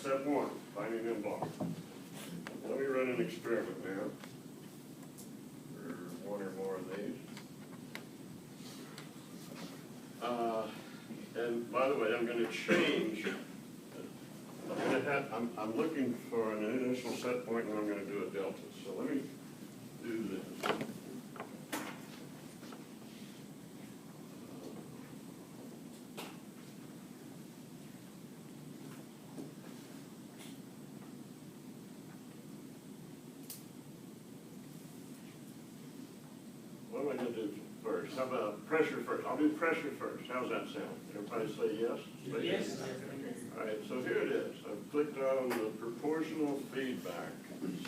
step one, finding ENGR. Let me run an experiment now. For one or more of these. And by the way, I'm going to change. I'm looking for an initial set point, and I'm going to do a delta. So let me do this. What am I going to do first? How about pressure first? I'll do pressure first. How's that sound? Everybody say yes? Say Yes. All right, so here it is. I've clicked on the proportional feedback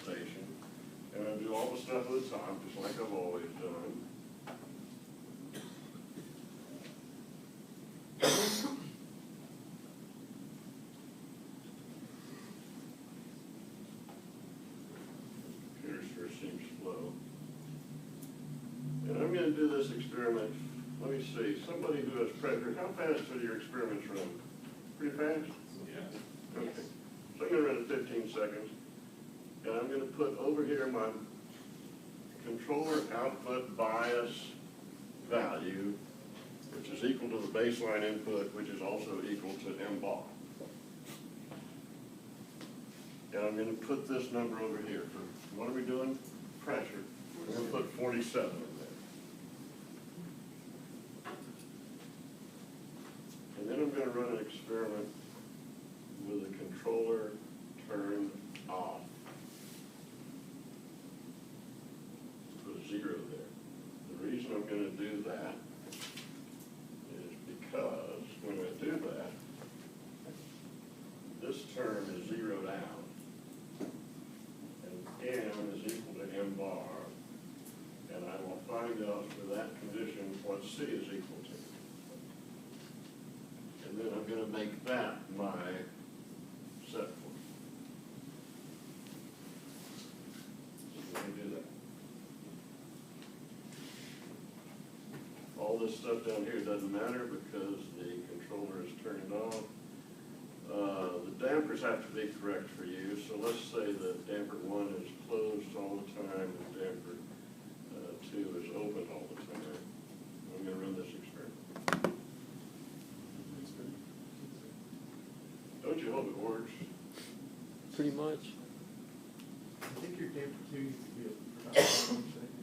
station, and I do all the stuff at the top, just like I've always done. Computer sure seems slow. And I'm going to do this experiment. Let me see. Somebody who has pressure, how fast are your experiments run? Pretty fast? Yeah. Okay. So I'm going to run it 15 seconds. And I'm going to put over here my controller output bias value, which is equal to the baseline input, which is also equal to ENGR. And I'm going to put this number over here. For what are we doing? Pressure. We're going to put 47 in there. And then I'm going to run an experiment with the controller turned off. Put a 0 there. The reason I'm going to do that is because when I do that, this term is zeroed out, and M is equal to ENGR, and I will find out for that condition what C is equal to. And then I'm going to make that my set point. So let me do that. All this stuff down here doesn't matter because the controller is turned on. The dampers have to be correct for you. So let's say that damper 1 is closed all the time and damper 2 is open all the time. I'm going to run this experiment. Don't you hope it works? Pretty much. I think your damper 2 needs to be a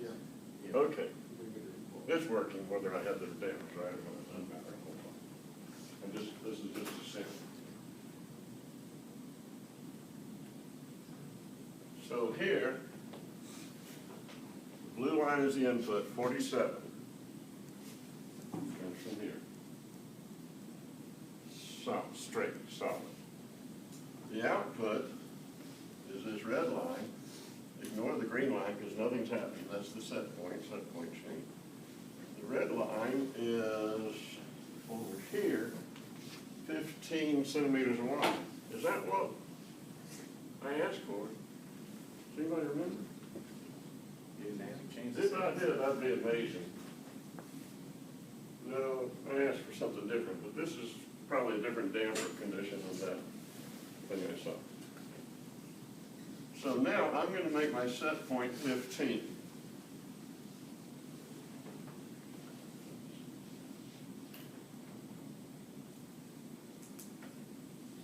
yeah. Okay. It's working whether I have the dampers right or not. It doesn't matter. And this is just a sample. So here, the blue line is the input, 47. Comes from here. Straight, solid. The output is this red line. Ignore the green line because nothing's happening. That's the set point change. The red line is over here, 15 centimeters wide. Is that what I asked for? Does anybody remember? If I did, that'd be amazing. No, I asked for something different, but this is probably a different damper condition than that thing I saw. So now I'm going to make my set point 15.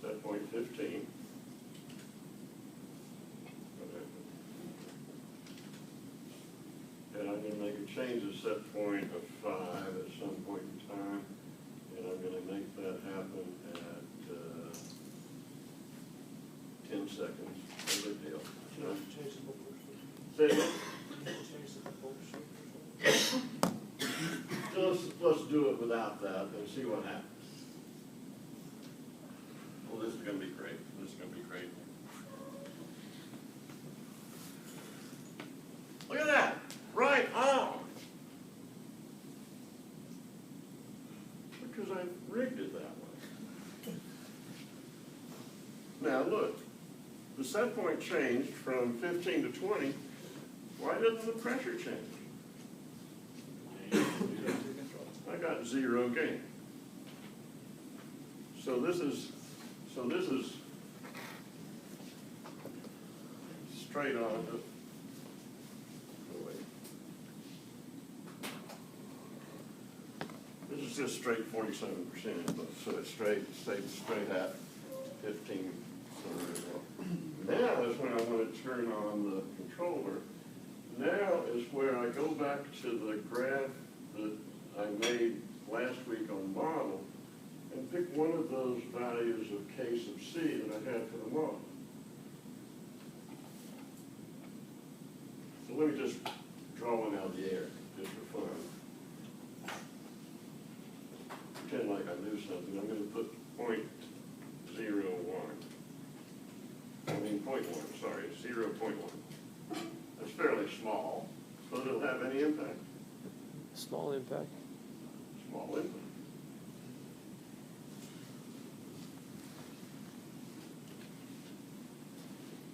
Set point 15. And I'm going to make a change of set point of 5 at some point in time. And I'm going to make that happen at 10 seconds. No big deal. Say it. Let's do it without that and see what happens. Well, this is going to be great. This is going to be great. Look at that. Right on. Because I rigged it that way. Now look, the set point changed from 15 to 20. Why doesn't the pressure change? I got 0 gain. So this is straight on. Oh, wait. This is just straight 47%, so it's straight, stays straight at 15. Now is when I want to turn on the controller. Now is where I go back to the graph that I made last week on model and pick one of those values of K sub C that I had for the model. So let me just draw one out of the air, just for fun. Pretend like I knew something. I'm going to put 0.01. I mean 0.1, sorry, 0.1. That's fairly small. So it'll have any impact? Small impact. Small impact.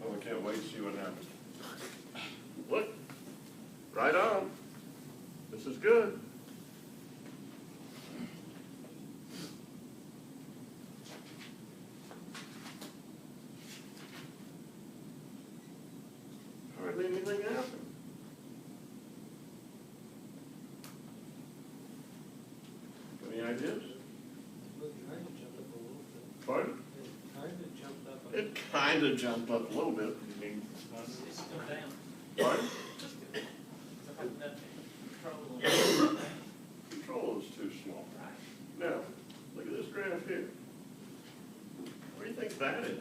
Oh, I can't wait to see what happens. Look, right on. This is good. Hardly anything happened. Any ideas? Pardon? It kind of jumped up a little bit. It's still down. Pardon? Control. Control is too small. Now, look at this graph here. What do you think that is?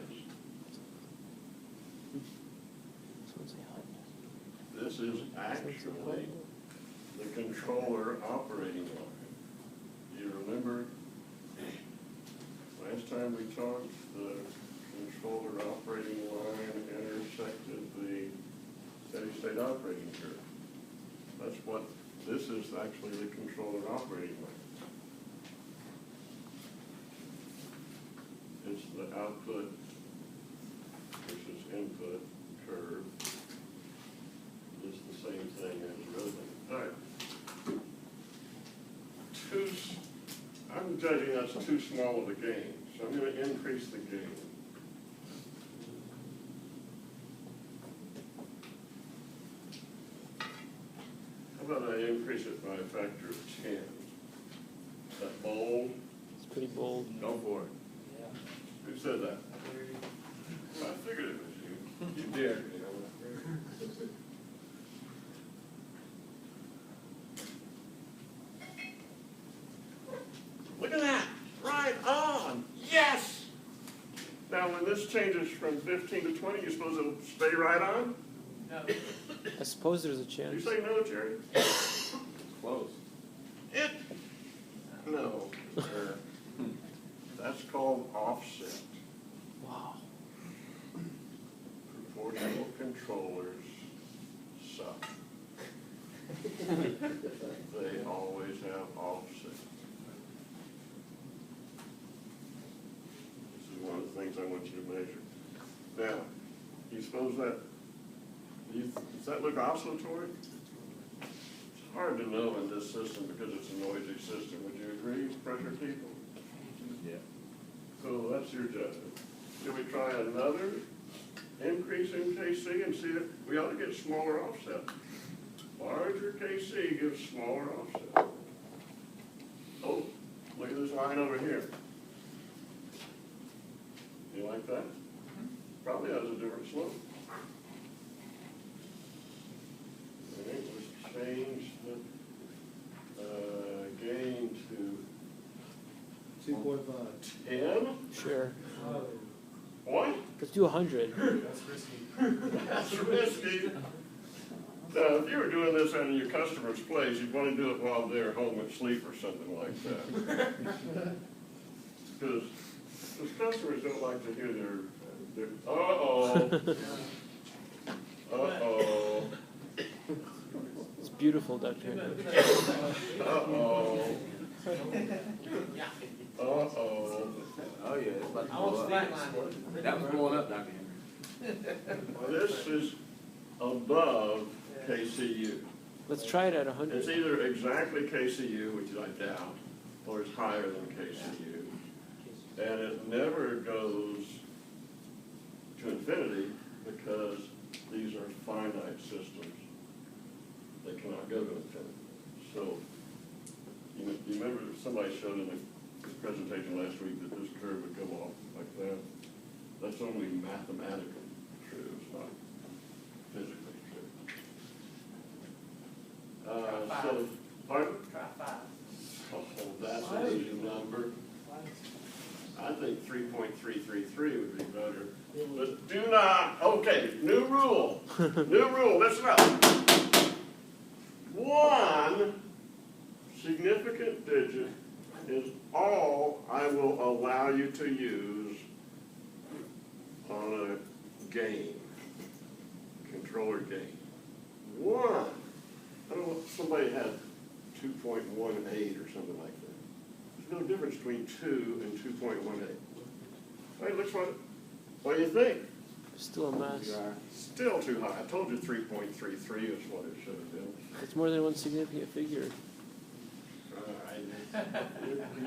This is actually the controller operating line. Do you remember last time we talked, the controller operating line intersected the steady state operating curve? That's what, this is actually the controller operating line. It's the output versus input curve. It's the same thing as rhythm. All right. I'm judging that's too small of a gain, so I'm going to increase the gain. How about I increase it by a factor of 10? Is that bold? It's pretty bold. Go for it. Yeah. Who said that? I figured it was you. You dared me. Look at that, right on, yes! Now when this changes from 15 to 20, you suppose it'll stay right on? No. I suppose there's a Did you chance. say no, Jerry? Close. It, no. That's called offset. Wow. Proportional controllers suck. They always have offset. One of the things I want you to measure. Now, you suppose that, does that look oscillatory? It's hard to know in this system because it's a noisy system. Would you agree, pressure people? Yeah. So that's your judgment. Should we try another increase in KC and see if we ought to get smaller offset? Larger KC gives smaller offset. Oh, look at this line over here. You like that? Probably has a different slope. Okay, let's change the gain to 2.5. 10. Sure. What? Let's do 100. That's risky. That's risky. Now, if you were doing this in your customer's place, you'd want to do it while they're home asleep or something like that. Because customers don't like to hear their uh-oh, uh-oh, It's beautiful, Dr. Henry. uh-oh, uh-oh. Oh, yeah, it's about to I want blow up. flatline. That was blowing up, Dr. Henry. This is above KCU. Let's try it at It's 100. either exactly KCU, which I doubt, or it's higher than KCU. And it never goes to infinity because these are finite systems. They cannot go to infinity. So, you remember somebody showed in the presentation last week that this curve would come off like that? That's only mathematically true, it's not physically true. So, pardon? Try 5. Oh, that's an easy number. I think 3.333 would be better. But do not, okay, new rule. New rule, listen up. One significant digit is all I will allow you to use on a game, controller game. One. I don't know if somebody had 2.18 or something like that. There's no difference between 2 and 2.18. Hey, looks like, what do you think? Still a mess. Still too high. I told you 3.33 is what it should have been. It's more than one significant figure.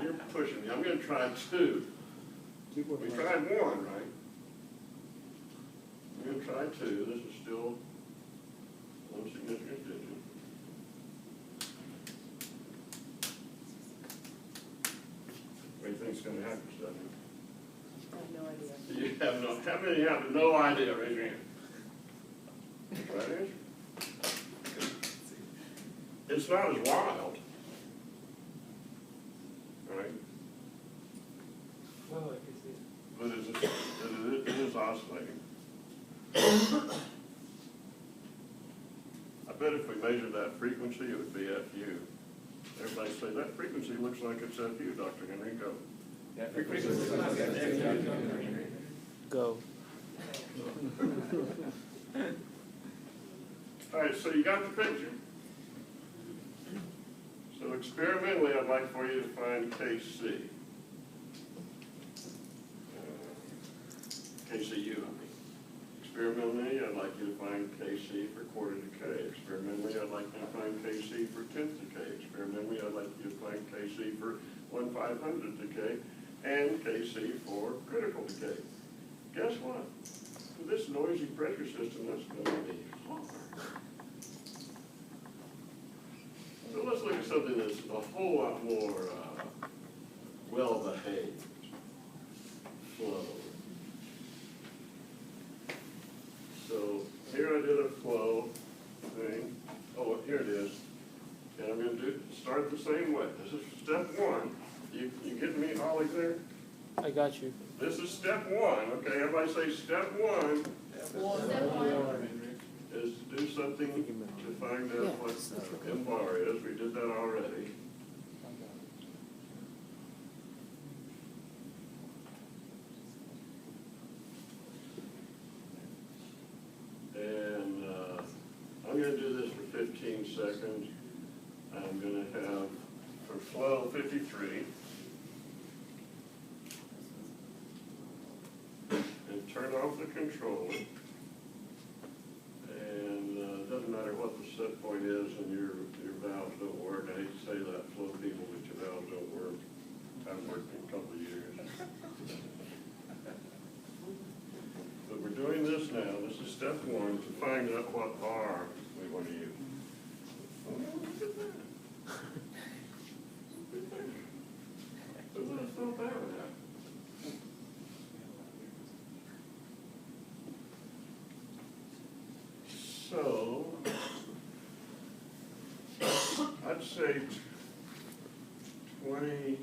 You're pushing me. I'm going to try 2. We tried 1, right? I'm going to try 2. This is still one significant digit. What do you think's going to happen, Stephanie? I have no idea. You have no, how many have no idea? Raise your hand. Right answer. It's not as wild. Right? Well, I can see it. But it is oscillating. I bet if we measured that frequency, it would be FU. Everybody say, that frequency looks like it's FU, Dr. Henrico. Go. All right, so you got the picture? So experimentally, I'd like for you to find KC. KCU, I mean. Experimentally, I'd like you to find KC for quarter decay. Experimentally, I'd like you to find KC for 10th decay. Experimentally, I'd like you to find KC for 1/500th decay and KC for critical decay. Guess what? For this noisy pressure system, that's going to be hard. So let's look at something that's a whole lot more well-behaved. Flow. So here I did a flow thing. Oh, here it is. And I'm going to start the same way. This is step 1. You getting me, Holly, there? I got you. This is step 1. Okay, everybody say step 1 is to do something to find out what ENGR is. We did that already. And I'm going to do this for 15 seconds. I'm going to have, for flow 53, and turn off the controller. And it doesn't matter what the set point is and your valves don't work. I hate to say that, flow people, that your valves don't work. I haven't worked in a couple of years. But we're doing this now. This is step 1 to find out what R we want to use. Oh, look at that. Who would have thought that would happen? So, I'd say 20.